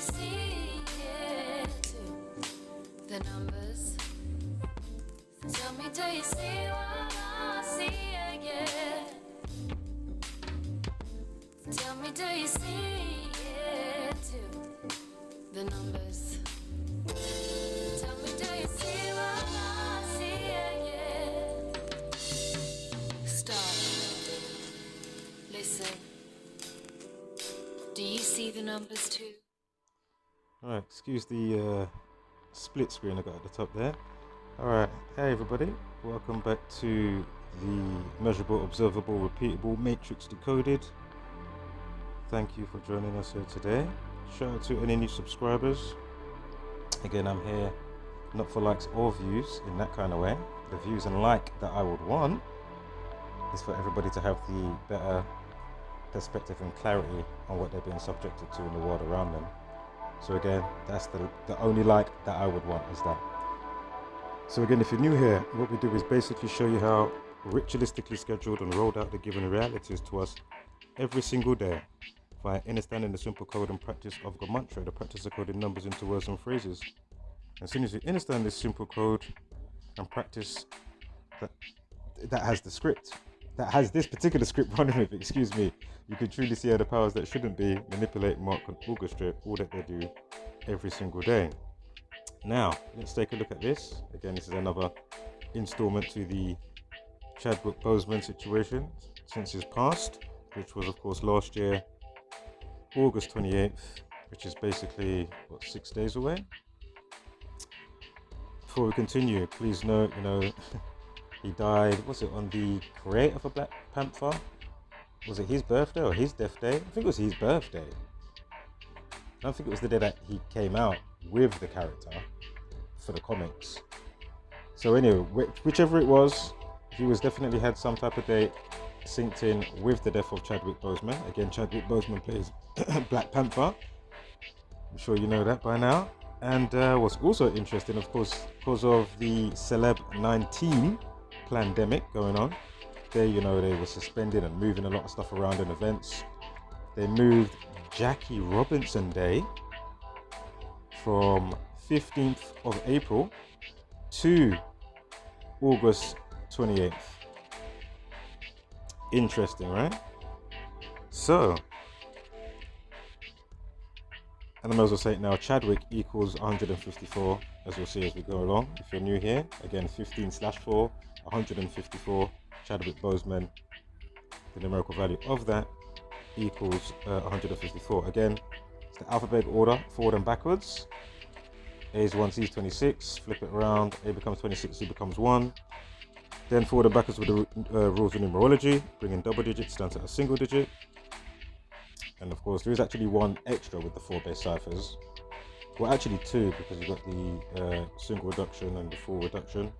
you see it? The numbers. Tell me, do you see what I see? Yeah. Tell me, do you see it? The numbers. Tell me, do you see what I see? Yeah. Stop. Listen. Do you see the numbers too? Alright, excuse the split screen I got at the top there. Alright, hey everybody, welcome back to the Measurable, Observable, Repeatable Matrix Decoded. Thank you for joining us here today. Shout out to any new subscribers. Again, I'm here not for likes or views in that kind of way. The views and like that I would want is for everybody to have the better perspective and clarity on what they're being subjected to in the world around them. So again, that's the only like that I would want is that. So again, if you're new here, what we do is basically show you how ritualistically scheduled and rolled out the given realities to us every single day via understanding the simple code and practice of Gematria, the practice of coding numbers into words and phrases. As soon as you understand this simple code and practice that has the script, that has this particular script running with it, excuse me, you can truly see how the powers that shouldn't be manipulate, mark and orchestrate all that they do every single day. Now, let's take a look at this. Again, this is another installment to the Chadwick Boseman situation since his past, which was of course last year, August 28th, which is basically, 6 days away? Before we continue, please note, he died, was it on the creator of a Black Panther? Was it his birthday or his death day? I think it was his birthday. I don't think it was the day that he came out with the character for the comics. So anyway, whichever it was, he was definitely had some type of date synced in with the death of Chadwick Boseman. Again, Chadwick Boseman plays Black Panther. I'm sure you know that by now. And what's also interesting, of course, because of the Celeb 19 pandemic going on, they were suspended and moving a lot of stuff around in events. They moved Jackie Robinson Day from 15th of April to August 28th. Interesting, right? So, and I might as well say it now, Chadwick equals 154, as we'll see as we go along. If you're new here, again, 15/4, 154, Chadwick Boseman, the numerical value of that equals 154. Again, it's the alphabetical order, forward and backwards. A is 1, C is 26, flip it around, A becomes 26, C becomes 1. Then forward and backwards with the rules of numerology, bringing double digits down to a single digit. And of course, there is actually one extra with the 4 base ciphers. Well, actually 2, because you've got the single reduction and the full reduction.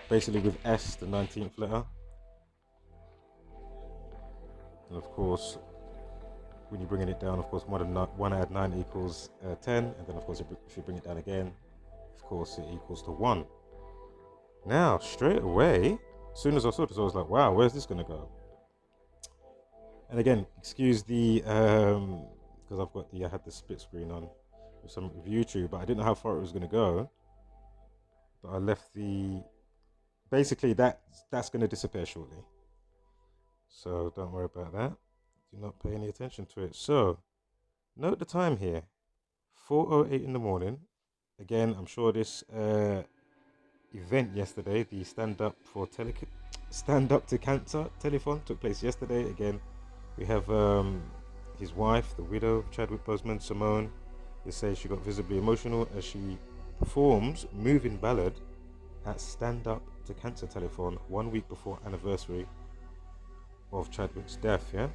Basically with S, the 19th letter. And of course, when you're bringing it down, of course, 1 add 9 equals 10. And then, of course, if you bring it down again, of course, it equals to 1. Now, straight away, as soon as I saw this, I was like, wow, where's this going to go? And again, excuse the, because I had the split screen on with YouTube, but I didn't know how far it was going to go. But I left basically that's going to disappear shortly. So don't worry about that. Do not pay any attention to it. So, note the time here, 4:08 in the morning. Again, I'm sure this event yesterday, the Stand Up to Cancer Telethon took place yesterday. Again, we have his wife, the widow, Chadwick Boseman, Simone. They say she got visibly emotional as she performs Moving Ballad at Stand Up to Cancer Telethon 1 week before anniversary of Chadwick's death, yeah?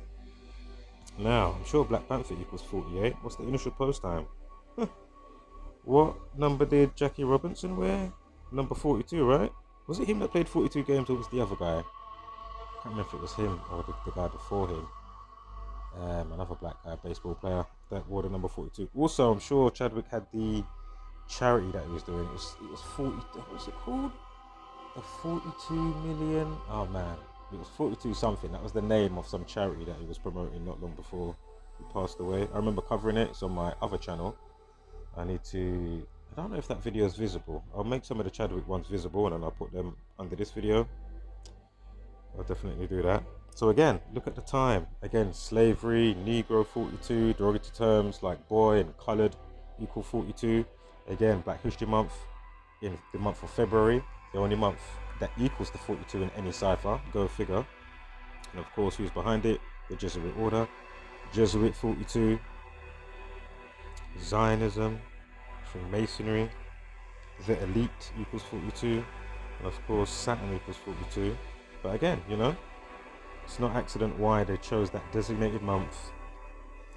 Now, I'm sure Black Panther equals 48. What's the initial post time? What number did Jackie Robinson wear? Number 42, right? Was it him that played 42 games or was the other guy? I can't remember if it was him or the guy before him. Another black guy, baseball player that wore the number 42. Also, I'm sure Chadwick had the charity that he was doing. It was 40. What was it called? The 42 million. Oh man, it was 42 something. That was the name of some charity that he was promoting not long before he passed away. I remember covering it. It's on my other channel. I don't know if that video is visible. I'll make some of the Chadwick ones visible and then I'll put them under this video. I'll definitely do that. So again, look at the time. Again, slavery, Negro 42, derogatory terms like boy and colored equal 42. Again, Black History Month in the month of February, the only month that equals the 42 in any cipher. Go figure. And of course, who's behind it? The Jesuit order. Jesuit 42. Zionism, Freemasonry, the elite equals 42. And of course, Saturn equals 42. But again, you know, it's not accident why they chose that designated month,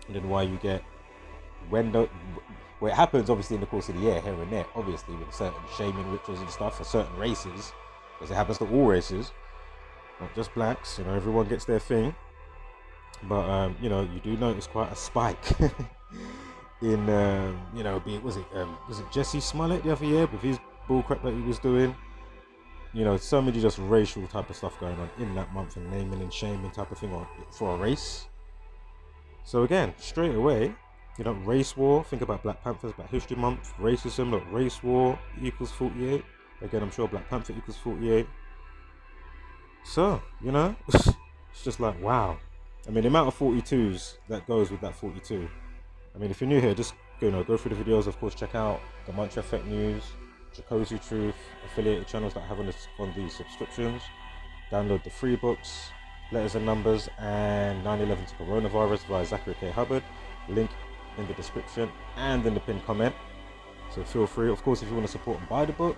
and then why you get where it happens obviously in the course of the year here and there, obviously with certain shaming rituals and stuff for certain races, because it happens to all races, not just blacks. You know, everyone gets their thing. But you know, you do notice quite a spike in you know, was it Jesse Smollett the other year with his bullcrap that he was doing. You know, so many just racial type of stuff going on in that month, and naming and shaming type of thing for a race. So again, straight away, you know, race war. Think about Black Panthers, Black History Month, racism. Look, race war equals 48. Again, I'm sure Black Panther equals 48. So, you know, it's just like, wow. I mean, the amount of 42s that goes with that 42. I mean, if you're new here, just go through the videos. Of course, check out GematriaEffect.News, Jacuzzi Truth, affiliated channels that I have on these subscriptions. Download the free books, Letters and Numbers, and 9/11 to Coronavirus via Zachary K. Hubbard. Link in the description and in the pinned comment. So feel free. Of course, if you want to support and buy the book,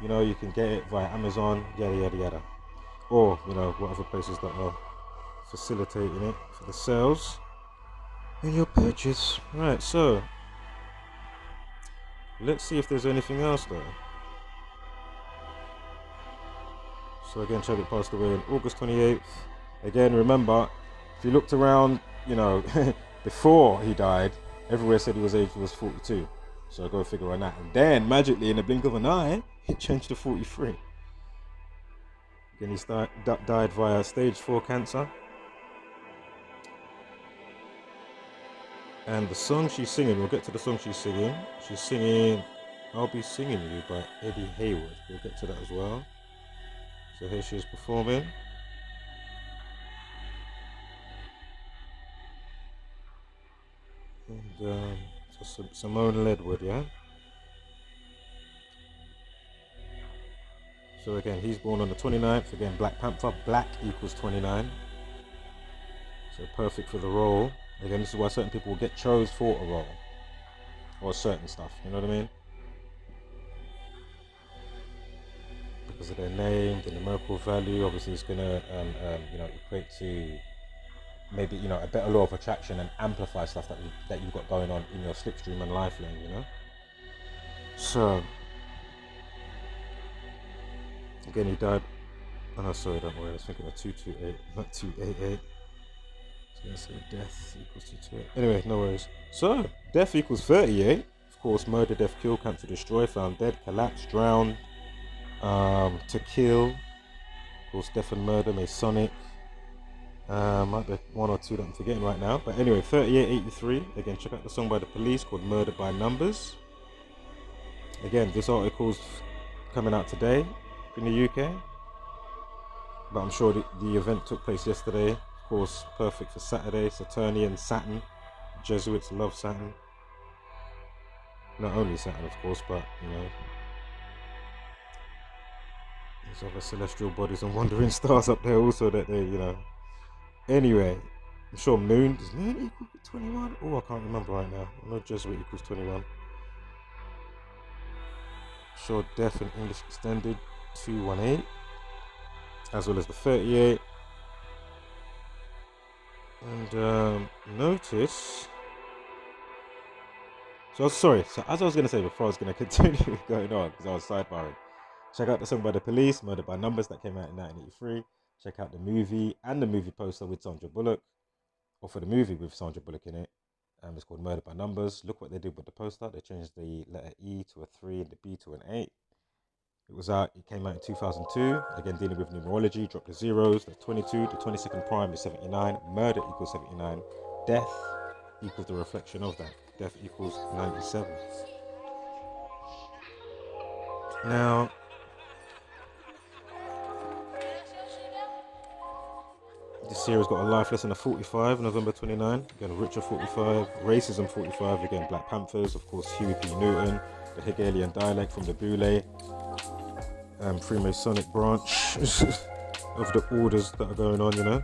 you know, you can get it via Amazon, yada yada yada, or you know, whatever places that are facilitating it for the sales in your purchase. Right, so let's see if there's anything else there. So again, Chadwick passed away on August 28th. Again, remember, if you looked around, you know, before he died, everywhere said his age was 42. So go figure on that. And then, magically, in the blink of an eye, it changed to 43. Again, he died via stage 4 cancer. And the song she's singing, we'll get to the song she's singing. She's singing I'll Be Singing You by Eddie Hayward. We'll get to that as well. So here she is performing. And so Simone Ledwood, yeah? So again, he's born on the 29th. Again, Black Panther, black equals 29. So perfect for the role. Again, this is why certain people will get chose for a role. Or certain stuff, you know what I mean? Because of their name, the numerical value, obviously it's gonna you know, equate to maybe, you know, a better law of attraction and amplify stuff that you've got going on in your slipstream and lifeline, you know. So again, he died. Oh no, sorry, don't worry. I was thinking of 228, not 288. So let's say death equals 228. Anyway, no worries. So death equals 38. Of course, murder, death, kill, cancer, destroy, found dead, collapse, drown, to kill. Of course, death and murder, Masonic. Might be one or two that I'm forgetting right now. But anyway, 3883. Again, check out the song by The Police called Murdered by Numbers. Again, this article's coming out today in the UK. But I'm sure the event took place yesterday. Of course, perfect for Saturday. Saturnian Saturn. Jesuits love Saturn. Not only Saturn, of course, but, you know, there's other celestial bodies and wandering stars up there also that they, you know. Anyway, I'm sure Moon, does Moon equal 21? Oh, I can't remember right now. I know Jesuit equals 21. I'm sure Death in English Extended 218, as well as the 38. And notice. So sorry. So as I was gonna say before, I was gonna continue going on because I was sidebarring. Check out the song by The Police, Murdered by Numbers, that came out in 1983. Check out the movie and the movie poster with Sandra Bullock, or for the movie with Sandra Bullock in it. It's called Murdered by Numbers. Look what they did with the poster. They changed the letter E to a 3 and the B to an 8. It came out in 2002. Again, dealing with numerology. Drop the zeros. That's 22. The 22nd prime is 79. Murder equals 79. Death equals the reflection of that. death equals 97. Now, this series got a life lesson of 45, November 29. Again, Richard 45, racism 45. Again, Black Panthers, of course, Huey P. Newton, the Hegelian dialect from the Boule, Freemasonic branch of the orders that are going on, you know.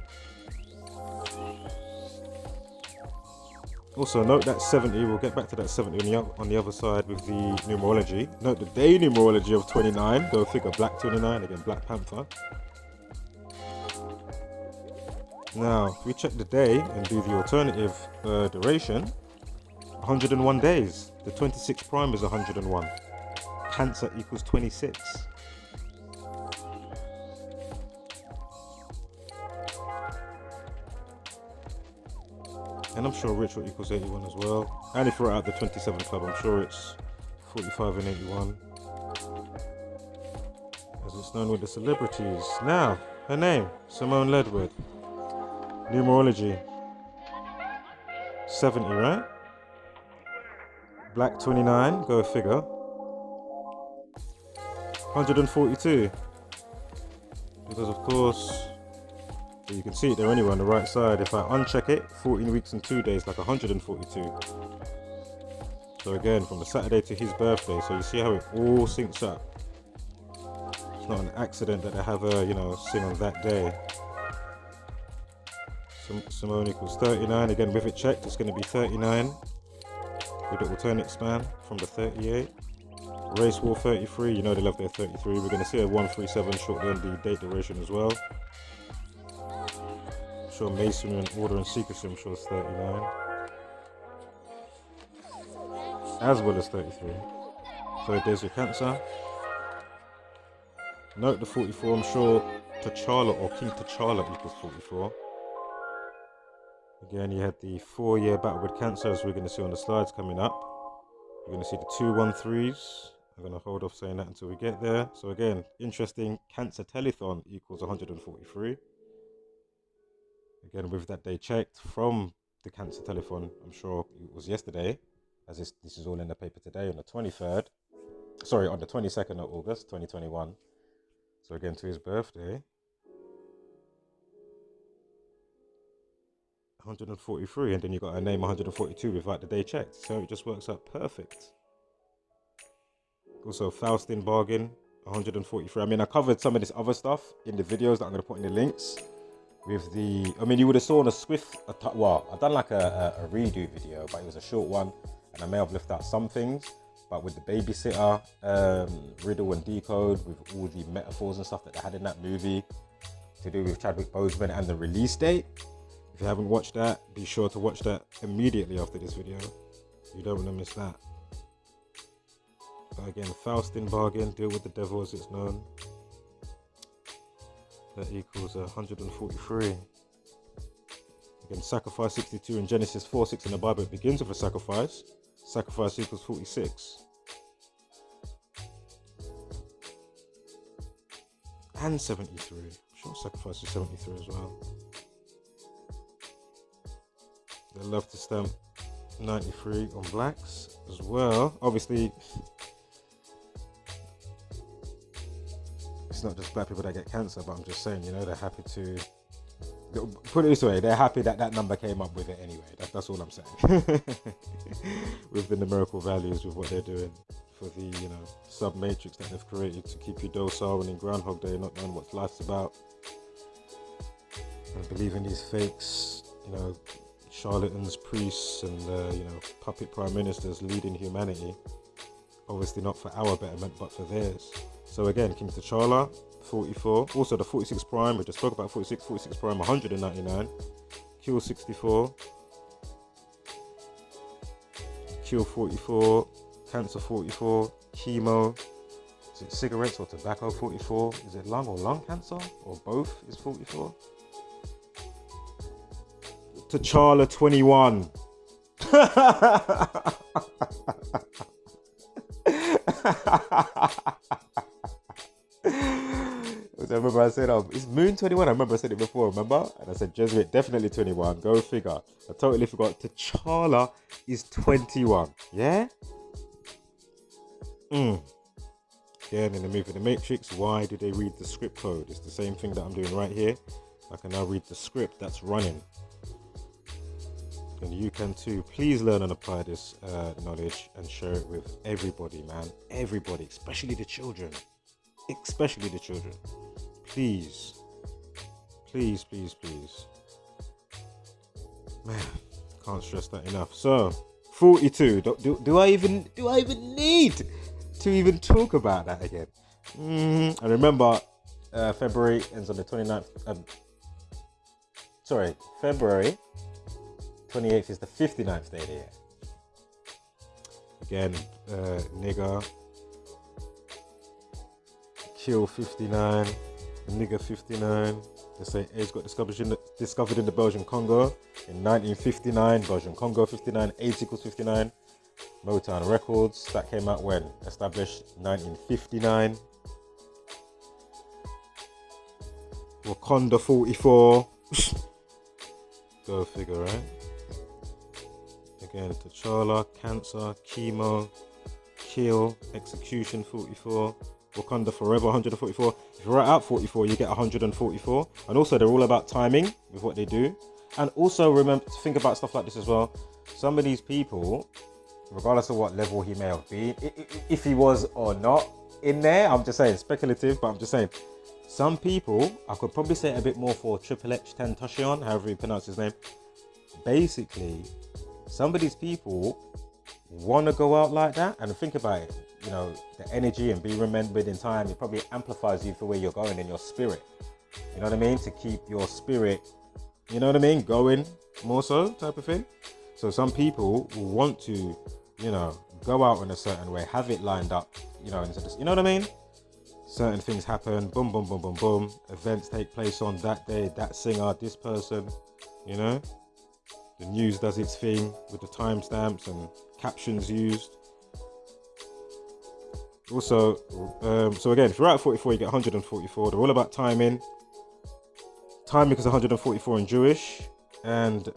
Also, note that 70, we'll get back to that 70 on the other side with the numerology. Note the day numerology of 29, go figure, Black 29, again, Black Panther. Now, if we check the day and do the alternative duration, 101 days. The 26 prime is 101. Cancer equals 26. And I'm sure ritual equals 81 as well. And if we're out the 27 club, I'm sure it's 45 and 81. As it's known with the celebrities. Now, her name, Simone Ledward. Numerology 70, right? Black 29, go figure. 142. Because of course, you can see it there anyway on the right side. If I uncheck it, 14 weeks and 2 days, like 142. So again, from the Saturday to his birthday, so you see how it all syncs up. It's not an accident that they have her, you know, sing on that day. Simone equals 39. Again, with it checked, it's going to be 39 with the alternate span from the 38. Race War 33, you know they love their 33. We're going to see a 137 shortly on the date duration as well. I'm sure Masonry and Order and Secrecy, I'm sure it's 39. As well as 33. So there's your Cancer. Note the 44, I'm sure T'Challa or King T'Challa equals 44. Again, you had the 4-year battle with Cancer, as we're going to see on the slides coming up. We're going to see the 213s. I'm going to hold off saying that until we get there. So again, interesting, Cancer Telethon equals 143. Again, with that day checked from the Cancer Telethon, I'm sure it was yesterday, as this is all in the paper today on the 23rd. Sorry, on the 22nd of August, 2021. So again, to his birthday. 143, and then you got a name 142 without the day checked, so it just works out perfect. Also, Faustin bargain 143. I mean, I covered some of this other stuff in the videos that I'm going to put in the links. With the, I mean, you would have saw on a Swift, well, I've done like a redo video, but it was a short one, and I may have left out some things. But with the babysitter, Riddle and Decode, with all the metaphors and stuff that they had in that movie to do with Chadwick Boseman and the release date. If you haven't watched that, be sure to watch that immediately after this video. You don't want to miss that. But again, Faustin bargain, deal with the devil as it's known. That equals 143. Again, sacrifice 62 in Genesis 4:6 in the Bible. It begins with a sacrifice. Sacrifice equals 46. And 73. I'm sure sacrifice is 73 as well. They love to stamp 93 on blacks as well. Obviously, it's not just black people that get cancer, but I'm just saying, you know, they're happy to, put it this way, they're happy that that number came up with it anyway. That's all I'm saying. With the numerical values, with what they're doing for the, you know, sub-matrix that they've created to keep you docile and in Groundhog Day, not knowing what life's about. And believing these fakes, you know, charlatans, priests, and you know, puppet prime ministers leading humanity. Obviously not for our betterment, but for theirs. So again, King T'Challa, 44. Also the 46 prime, we just spoke about 46 prime, 199. Kill 64. Kill 44. Cancer 44. Chemo. Is it cigarettes or tobacco 44? Is it lung or lung cancer? Or both is 44? T'Challa 21. Was So I remember I said, oh, is Moon 21? I remember I said it before, remember? And I said, Jesuit, definitely 21. Go figure. I totally forgot. T'Challa is 21. Yeah? Again, in the movie The Matrix, why do they read the script code? It's the same thing that I'm doing right here. I can now read the script that's running. And you can too. Please learn and apply this knowledge and share it with everybody, man. Everybody, especially the children. Especially the children. Please. Please, please, please. Man, can't stress that enough. So, 42. Do I even need to even talk about that again? I remember February ends on the 29th. February 28th is the 59th day of the year. Again, nigger, kill 59, nigger 59. They say AIDS got discovered in the Belgian Congo in 1959. Belgian Congo 59, AIDS equals 59. Motown Records, that came out when? Established 1959. Wakanda 44. Go figure, right? Again, T'Challa, Cancer, Chemo, Kill, Execution 44. Wakanda Forever 144. If you write out 44, you get 144. And also, they're all about timing with what they do. And also, remember to think about stuff like this as well. Some of these people, regardless of what level he may have been, if he was or not in there, I'm just saying, speculative, but I'm just saying, some people, I could probably say it a bit more for Triple H Tentacion, however you pronounce his name. Basically, some of these people want to go out like that, and think about it, you know, the energy and be remembered in time, it probably amplifies you for where you're going in your spirit. You know what I mean? To keep your spirit, you know what I mean, going more so type of thing. So some people will want to, you know, go out in a certain way, have it lined up, you know, you know what I mean? Certain things happen, boom, boom, boom, boom, boom. Events take place on that day, that singer, this person, you know? The news does its thing with the timestamps and captions used. Also, so again, if you're at 44, you get 144. They're all about timing. Timing is 144 in Jewish. And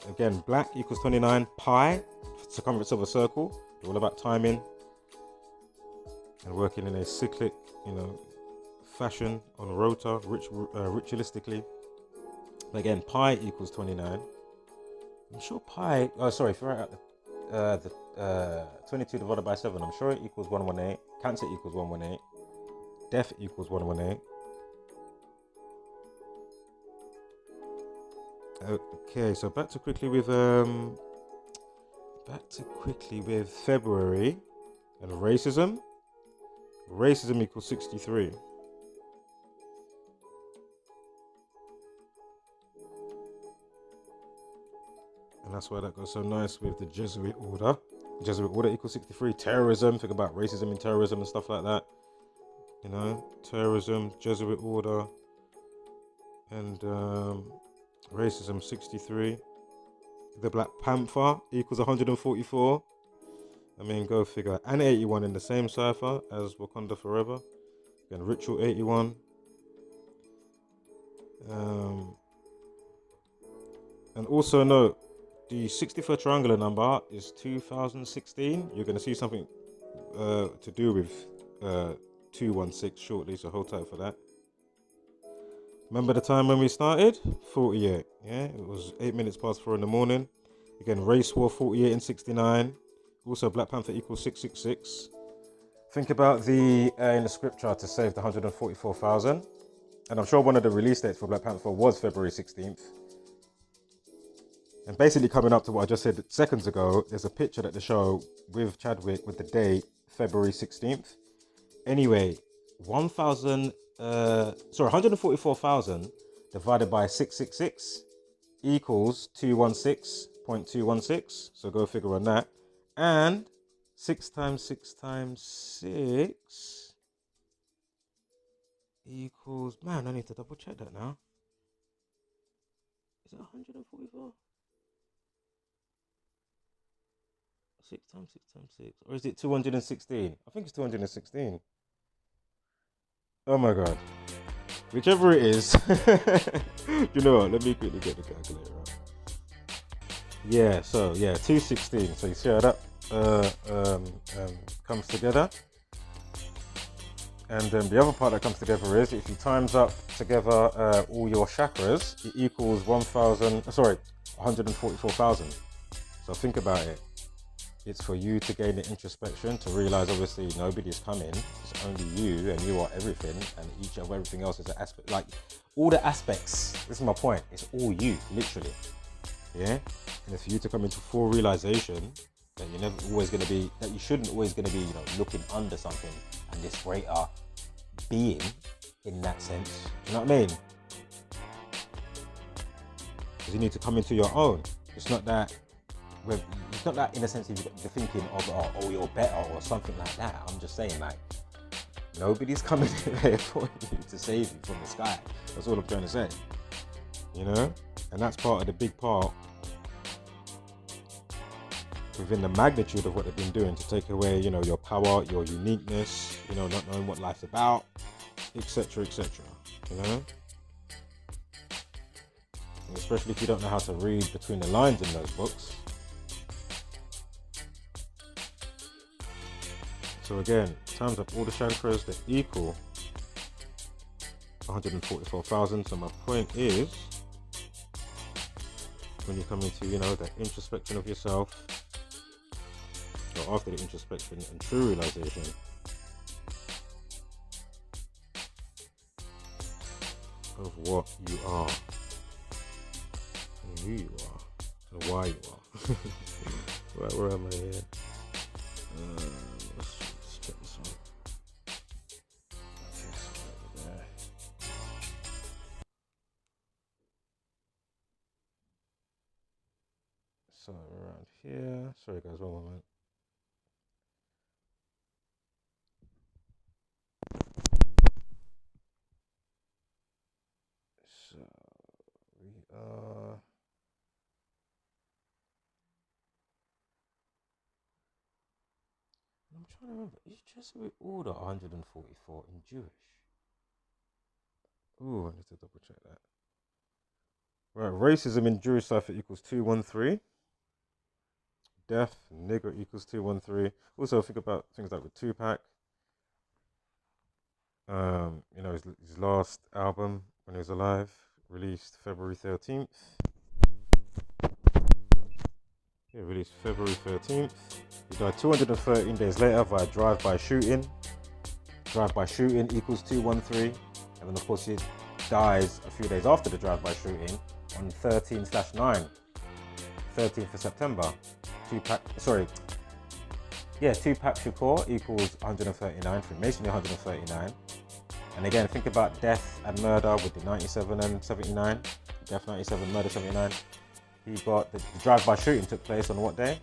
again, black equals 29. Pi, circumference of a circle. They're all about timing and working in a cyclic, you know, fashion on a rota, ritualistically. But again, pi equals 29. I'm sure pi, if you're at the 22 divided by 7, I'm sure it equals 118. Cancer equals 118. Death equals 118. Okay, so back to quickly with February and racism. Racism equals 63. And that's why that goes so nice with the Jesuit order. Jesuit order equals 63. Terrorism, think about racism and terrorism and stuff like that. You know, terrorism, Jesuit order, and racism 63. The Black Panther equals 144. I mean, go figure. And 81 in the same cipher as Wakanda Forever. Again, Ritual 81. And also note, the 64 triangular number is 2016. You're going to see something to do with 216 shortly, so hold tight for that. Remember the time when we started? 48. Yeah, it was 8 minutes past 4 in the morning. Again, race war 48 and 69. Also, Black Panther equals 666. Think about the in the scripture to save the 144,000. And I'm sure one of the release dates for Black Panther was February 16th. And basically coming up to what I just said seconds ago, there's a picture that they show with Chadwick with the date February 16th. Anyway, 144,000 divided by 666 equals 216.216. So go figure on that. And 6 times 6 times 6 equals, man, I need to double check that now. Is it 144? 6 times 6 times 6. Or is it 216? I think it's 216. Oh my god. whichever it is. You know what? Let me quickly get the calculator out. Yeah, so yeah, 216. So you see how that comes together. And then the other part that comes together is if you times up together all your chakras, it equals 144,000. So think about it. It's for you to gain the introspection, to realize obviously nobody's coming. It's only you, and you are everything, and each of everything else is an aspect. Like all the aspects, this is my point. It's all you, literally. Yeah? And it's for you to come into full realization that you're never always going to be, that you shouldn't always going to be, you know, looking under something and this greater being in that sense. Do you know what I mean? Because you need to come into your own. It's not that in a sense you're thinking of, oh, you're better or something like that. I'm just saying, like, nobody's coming there for you to save you from the sky. That's all I'm trying to say. You know? And that's part of the big part within the magnitude of what they've been doing to take away, you know, your power, your uniqueness, you know, not knowing what life's about, etc., you know? And especially if you don't know how to read between the lines in those books. So again, times up all the chakras that equal 144,000. So my point is, when you come into, you know, that introspection of yourself, or after the introspection and true realization, of what you are, and who you are, and why you are. Right, where am I here? Let's check this one. Okay, so over there. So around here. Sorry guys, one moment. So we are. I'm trying to remember. Is Jesuit order 144 in Jewish? Ooh, I need to double check that. Right, racism in Jewish cipher equals 213. Death, nigger equals 213. Also, think about things like with Tupac. You know, his last album when he was alive, released February 13th. Yeah, released February 13th. He died 213 days later via drive-by shooting. Drive-by shooting equals 213. And then, of course, he dies a few days after the drive-by shooting on 13/9, 13th of September. Tupac Shakur equals 139, Freemasonry 139. And again, think about death and murder with the 97 and 79. Death 97, murder 79. He got the drive-by shooting took place on what day?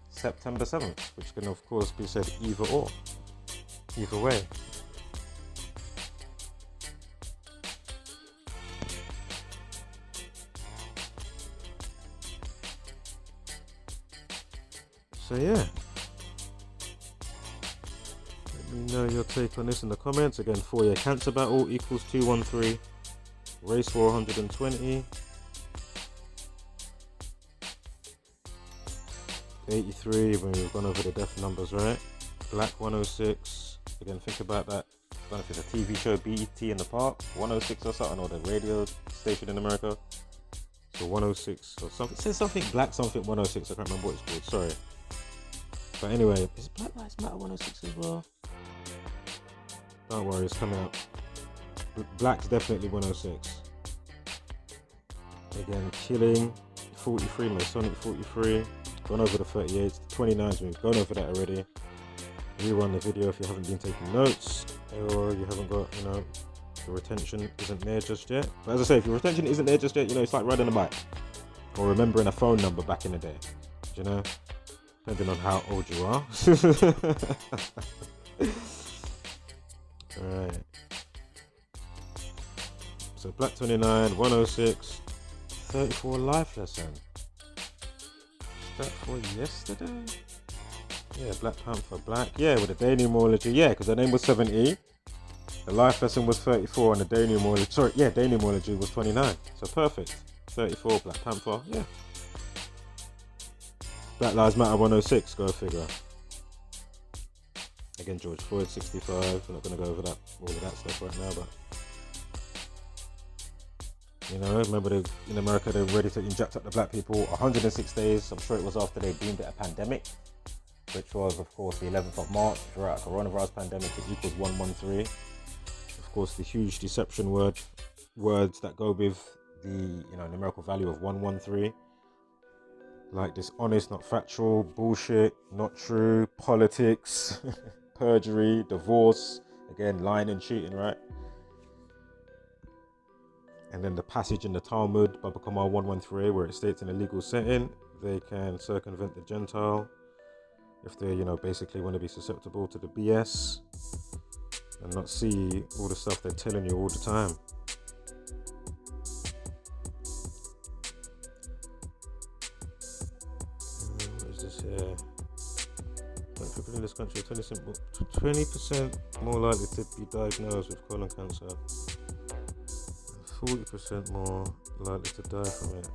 September 7th, which can of course be said either or. Either way. So yeah. Let me know your take on this in the comments. Again, 4-year cancer battle equals 213. Race war 120. 83 when we've gone over the death numbers, right? Black 106. Again, think about that. I don't know if it's a TV show, BET in the Park, 106 or something, or the radio station in America. So 106 or something. It says something black, something 106. I can't remember what it's called. Sorry. But anyway, is Black Lives Matter 106 as well? Don't worry, it's coming up. Black's definitely 106. Again, killing 43, Masonic 43. Gone over the 38s, the 29s, we've gone over that already. Rerun the video if you haven't been taking notes, or you haven't got, you know, your retention isn't there just yet. But as I say, if your retention isn't there just yet, you know, it's like riding a bike or remembering a phone number back in the day, you know, depending on how old you are. Alright. So Black 29, 106, 34 life lesson. That for yesterday? Yeah, Black Panther, Black. Yeah, with the Daily Numerology. Yeah, because her name was 70. The life lesson was 34 and the day pneumology was 29. So perfect. 34, Black Panther, yeah. Black Lives Matter 106, go figure. Again, George Floyd 65. We're not going to go over that, all of that stuff right now, but you know, remember in America they were ready to inject up the black people 106 days. I'm sure it was after they deemed it a pandemic, which was of course the 11th of March. Throughout a coronavirus pandemic, it equals 113. Of course, the huge deception words that go with the numerical value of 113, like dishonest, not factual, bullshit, not true, politics, perjury, divorce, again lying and cheating, right? And then the passage in the Talmud, Baba Kamar 113, where it states in a legal setting they can circumvent the Gentile if they basically want to be susceptible to the BS and not see all the stuff they're telling you all the time. What is this here? People in this country are 20% more likely to be diagnosed with colon cancer, 40% more likely to die from it.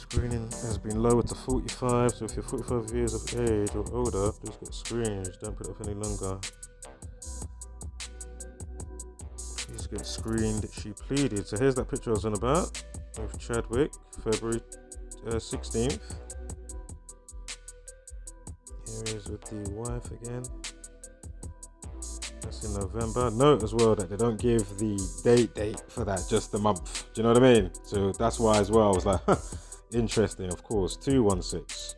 Screening has been lowered to 45, so if you're 45 years of age or older, please get screened. Don't put it off any longer. Please get screened, she pleaded. So here's that picture I was on about with Chadwick, February 16th. Here he is with the wife again. That's in November. Note as well that they don't give the date for that, just the month. Do you know what I mean? So that's why as well I was like, interesting, of course. 216.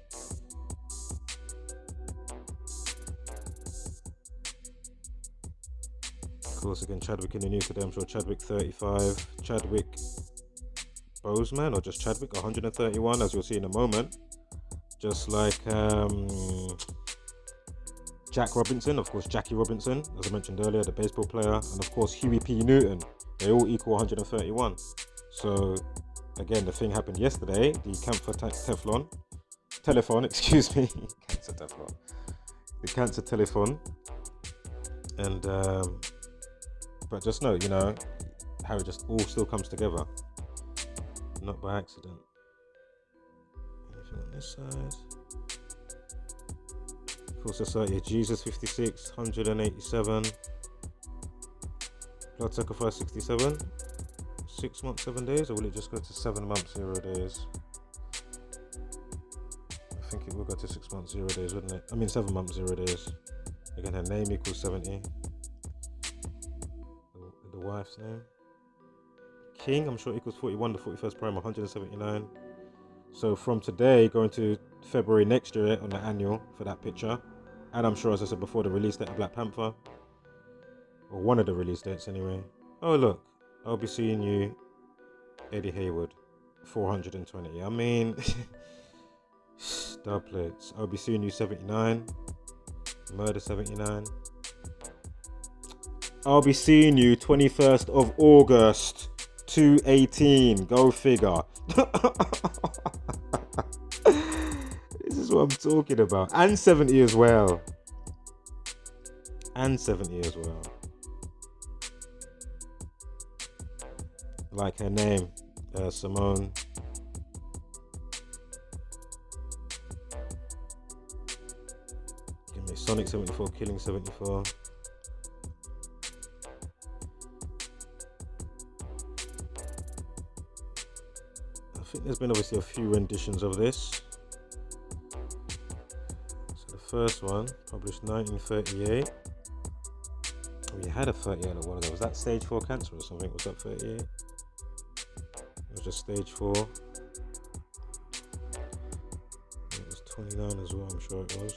Of course, again, Chadwick in the news today. I'm sure Chadwick 35. Chadwick Boseman, or just Chadwick 131, as you'll see in a moment. Just like Jack Robinson, of course, Jackie Robinson, as I mentioned earlier, the baseball player, and of course Huey P. Newton. They all equal 131. So again, the thing happened yesterday, the Cancer Telethon, excuse me, Cancer Telethon, the Cancer Telethon, and but just know, how it just all still comes together, not by accident. Anything on this side? Full Society of Jesus 56, 187, Blood Sacrifice 67. 6 months, 7 days, or will it just go to 7 months, 0 days? I think it will go to 6 months, 0 days, wouldn't it? I mean 7 months, 0 days. Again, her name equals 70. The wife's name. King, I'm sure equals 41, the 41st prime, 179. So from today, going to February next year on the annual for that picture. And I'm sure, as I said before, the release date of Black Panther. Or one of the release dates anyway. Oh look. I'll be seeing you, Eddie Hayward, 420. I mean, star plates. I'll be seeing you, 79. Murder 79. I'll be seeing you, 21st of August, 218. Go figure. This is what I'm talking about. And 70 as well. And 70 as well. Like her name, Simone. Give me Sonic 74, Killing 74. I think there's been obviously a few renditions of this. So the first one, published 1938. We had a 38 at one of them. Was that stage 4 cancer or something? Was that 38? It was just stage 4. It was 29 as well, I'm sure it was.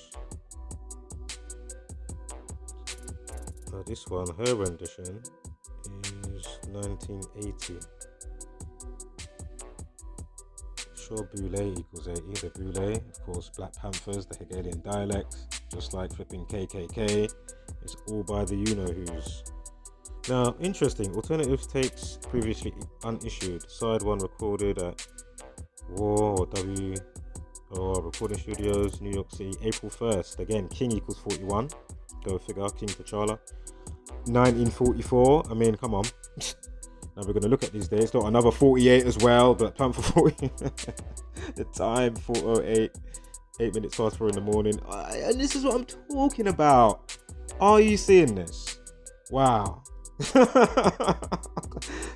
This one, her rendition, is 1980. Sure, Boule equals 80. The Boule, of course, Black Panthers, the Hegelian dialect, just like flipping KKK. It's all by the you-know-who's. Now, interesting, alternative tapes previously unissued. Side 1 recorded at War or W or recording studios, New York City, April 1st. Again, King equals 41. Go figure, King T'Challa. 1944. I mean, come on. Now we're going to look at these days. Got another 48 as well. Black Panther 40. The time, 4:08. 8 minutes past 4 in the morning. And this is what I'm talking about. Are you seeing this? Wow.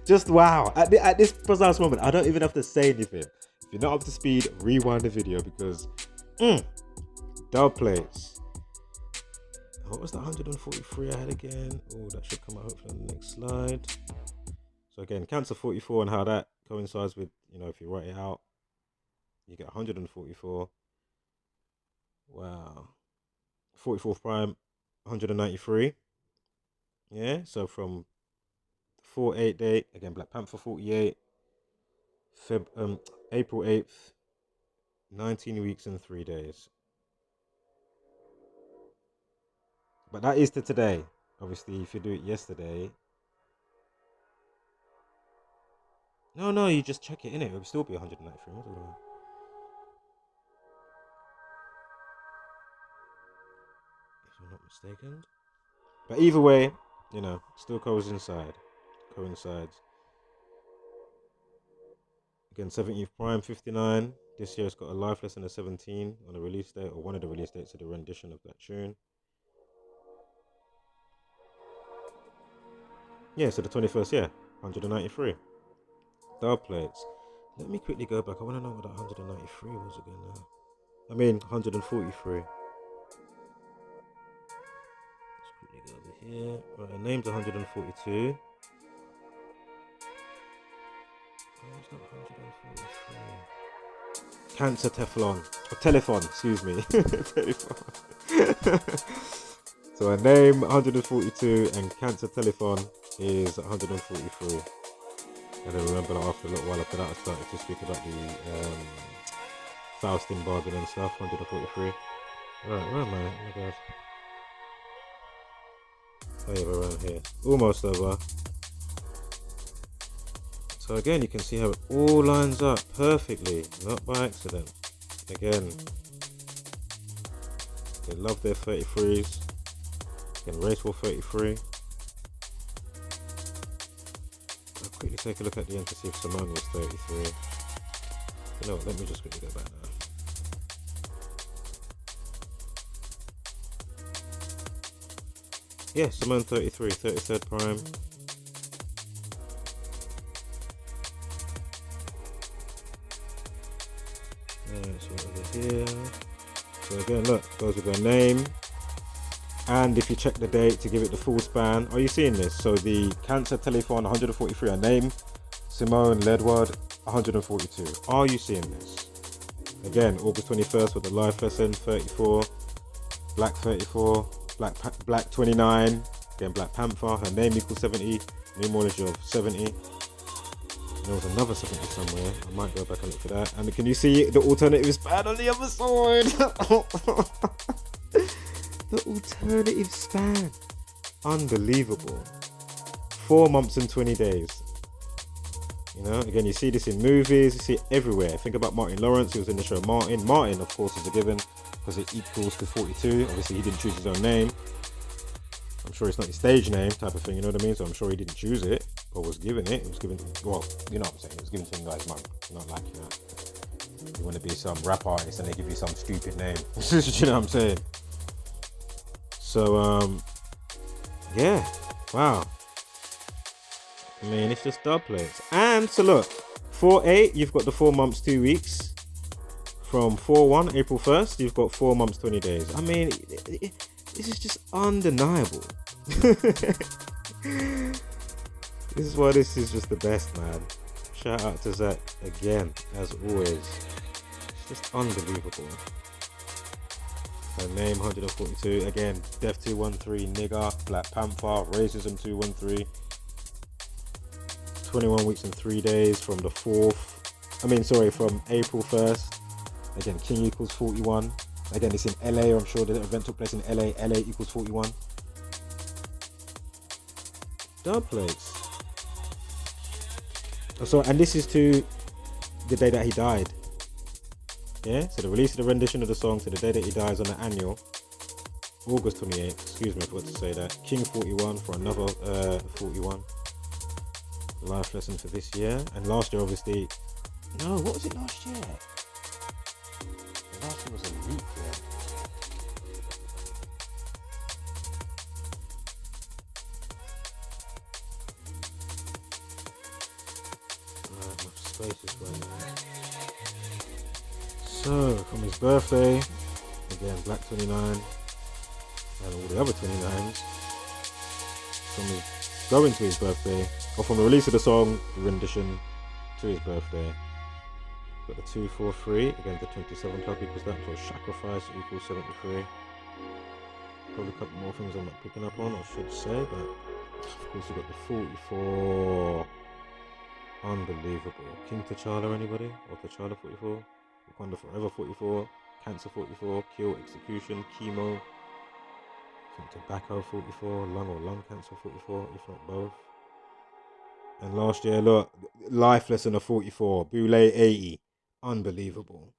Just wow. At this precise moment, I don't even have to say anything. If you're not up to speed, rewind the video because dub plates. What was the 143 I had again? Oh, that should come out hopefully on the next slide. So again, Cancer 44 and how that coincides with, if you write it out, you get 144. Wow. 44th prime, 193. Yeah, so from 4/8 date, again, Black Panther 48, April 8th, 19 weeks and 3 days. But that is to today. Obviously, if you do it yesterday. No, you just check it in it. It will still be 193. If I'm not mistaken. But either way, still coincides. Again, 17th prime, 59. This year it's got a life lesson of 17 on the release date, or one of the release dates of the rendition of that tune. Yeah, so the 21st, 193. Dub plates. Let me quickly go back. I want to know what that 193 was again now. I mean, 143. Let's quickly go over here. Right, the name's 142. What was that 143? Cancer Telethon, excuse me. So a name 142 and Cancer Telethon is 143. And then remember that after a little while after that I started to speak about the Faustin bargain and stuff, 143. Alright, where am I? Oh my god. Oh yeah, we're around here. Almost over. So again, you can see how it all lines up perfectly, not by accident. Again, they love their 33s. Again, race war 33. I'll quickly take a look at the end to see if Simone was 33. You know what, let me just quickly go back now. Yeah, Simone 33, 33rd prime. So over here. So again, look, goes with their name. And if you check the date to give it the full span, are you seeing this? So the Cancer Telethon 143, a name, Simone Ledward 142. Are you seeing this? Again, August 21st with the life lesson 34, Black 34, Black 29, again Black Panther, her name equals 70, numerology of 70. There was another 70 somewhere. I might go back and look for that. And can you see the alternative span on the other side? The alternative span. Unbelievable. 4 months and 20 days. Again, you see this in movies, you see it everywhere. Think about Martin Lawrence, he was in the show Martin. Martin, of course, is a given because it equals to 42. Obviously, he didn't choose his own name. I'm sure it's not his stage name type of thing, you know what I mean? So I'm sure he didn't choose it or was given it. It was given, well, you know what I'm saying? It was given to him by his mum. Not like, you want to be some rap artist and they give you some stupid name. You know what I'm saying? So, yeah, wow. I mean, it's just dub plates. And so look, 4/8, you've got the 4 months, 2 weeks. From 4/1, April 1st, you've got 4 months, 20 days. I mean, this is just undeniable. This is why this is just the best, man. Shout out to Zach again, as always. It's just unbelievable. Her name 142. Again, Def 213, Nigger, Black Panther, Racism 213. 21 weeks and 3 days from the 4th. From April 1st. Again, King equals 41. Again, it's in LA. I'm sure the event took place in LA. LA equals 41. Dub plates. So, and this is to the day that he died. Yeah, so the release of the rendition of the song to the day that he dies on the annual, August 28th, excuse me, I forgot to say that. King 41 for another 41. Life lesson for this year. And last year, obviously, no, what was it last year? Last year was a leap year. Spaces going on. So, from his birthday, again, Black 29, and all the other 29s, from his going to his birthday, or from the release of the song, the rendition to his birthday. Got the 243, again, the 27 club equals that, so sacrifice equals 73. Probably a couple more things I'm not picking up on, I should say, but of course you got the 44. Unbelievable. King T'Challa, anybody? Or T'Challa 44? Wakanda Forever 44? Cancer 44? Kill Execution? Chemo? I think Tobacco 44? Lung or Lung Cancer 44? If not both. And last year, look, Life Lesson of 44. Boule 80. Unbelievable.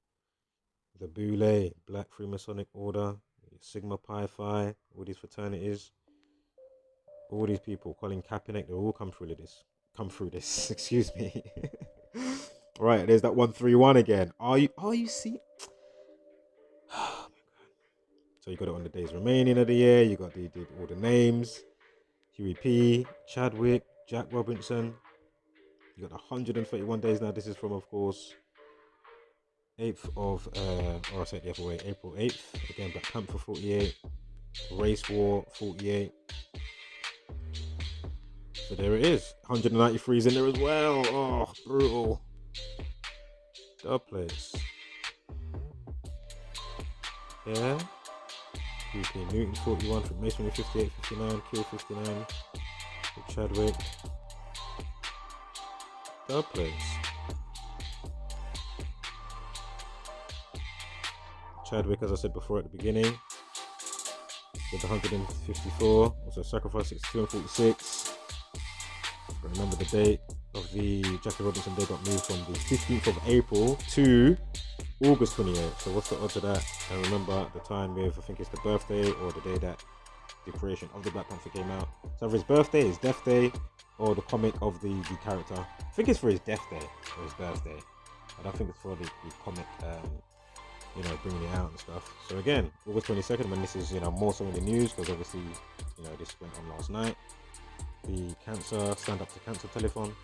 The Boule, Black Freemasonic Order, Sigma Pi Phi, all these fraternities. All these people, Colin Kaepernick, they all come through this, excuse me. Right, there's that 131 again. Are you see? Oh my god. So you got it on the days remaining of the year, you got all the names. Huey P, Chadwick, Jack Robinson. You got 131 days now. This is from, of course, 8th of or I said the other way, April 8th. Again, Black Panther 48, Race War 48. So there it is. 193 is in there as well. Oh, brutal. Dub plates. Yeah. UK Newton 41, from Masonry 58, 59, Kill 59, with Chadwick. Dub plates. Chadwick, as I said before at the beginning, with 154. Also Sacrifice 62 and 46. Remember the date of the Jackie Robinson Day got moved from the 15th of April to August 28th. So what's the odds of that? And remember at the time with, I think it's the birthday or the day that the creation of the Black Panther came out. So for his birthday, his death day, or the comic of the character. I think it's for his death day or his birthday. I don't think it's for the comic, bringing it out and stuff. So again, August 22nd, when this is, more so in the news, because obviously, this went on last night. The Cancer, Stand Up to Cancer Telethon.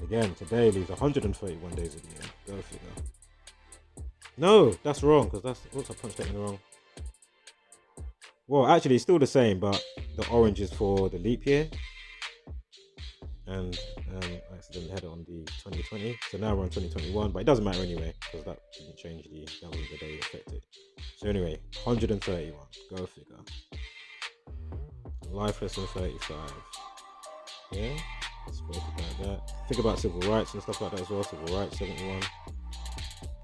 Again, today leaves 131 days of the year. Go figure. No, that's wrong, because I punched that in the wrong. Well, actually, it's still the same, but the orange is for the leap year. And I accidentally had it on the 2020. So now we're on 2021, but it doesn't matter anyway, because that didn't change that was the day it affected. So anyway, 131. Go figure. Life lesson 35. Yeah, spoke about that. Think about civil rights and stuff like that as well. Civil rights 71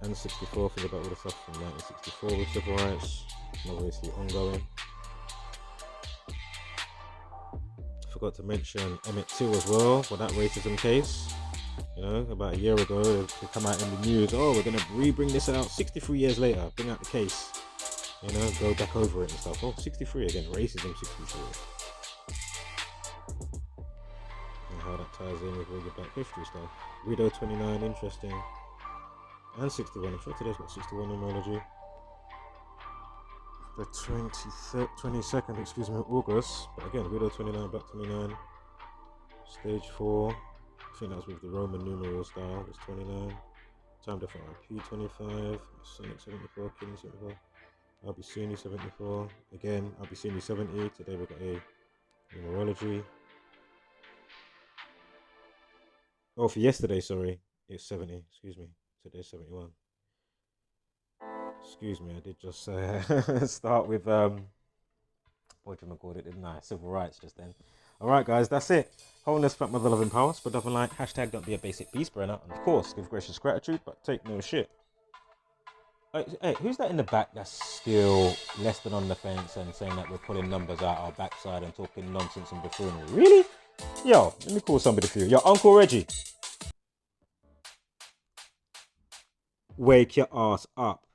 and 64. Think about all the stuff from 1964 with civil rights, and obviously ongoing. Forgot to mention Emmett Till as well for that racism case. About a year ago, they come out in the news. Oh, we're gonna bring this out 63 years later. Bring out the case. Go back over it and stuff. Oh, 63 again. Racism 63. How that ties in with all the Black History stuff. Widow 29, interesting. And 61. I'm sure today's got 61 numerology. The 22nd, August. But again, Widow 29, Black 29. Stage 4. I think that was with the Roman numeral style. It's 29. Time different RP 25. Sonic 74. King 74. Albicini 74. Again, Albicini 70. Today we've got a numerology. Oh, for yesterday, sorry, it's 70. Excuse me. Today's 71. Excuse me, I did just start with what didn't I? Civil rights just then. All right, guys, that's it. Wholeness, fat mother, love and power. Spread love and light. Hashtag don't be a basic beast burner. And of course, give gracious gratitude, but take no shit. Hey, who's that in the back that's still less than on the fence and saying that we're pulling numbers out our backside and talking nonsense and buffoonery? Really? Yo, let me call somebody for you. Yo, Uncle Reggie. Wake your ass up.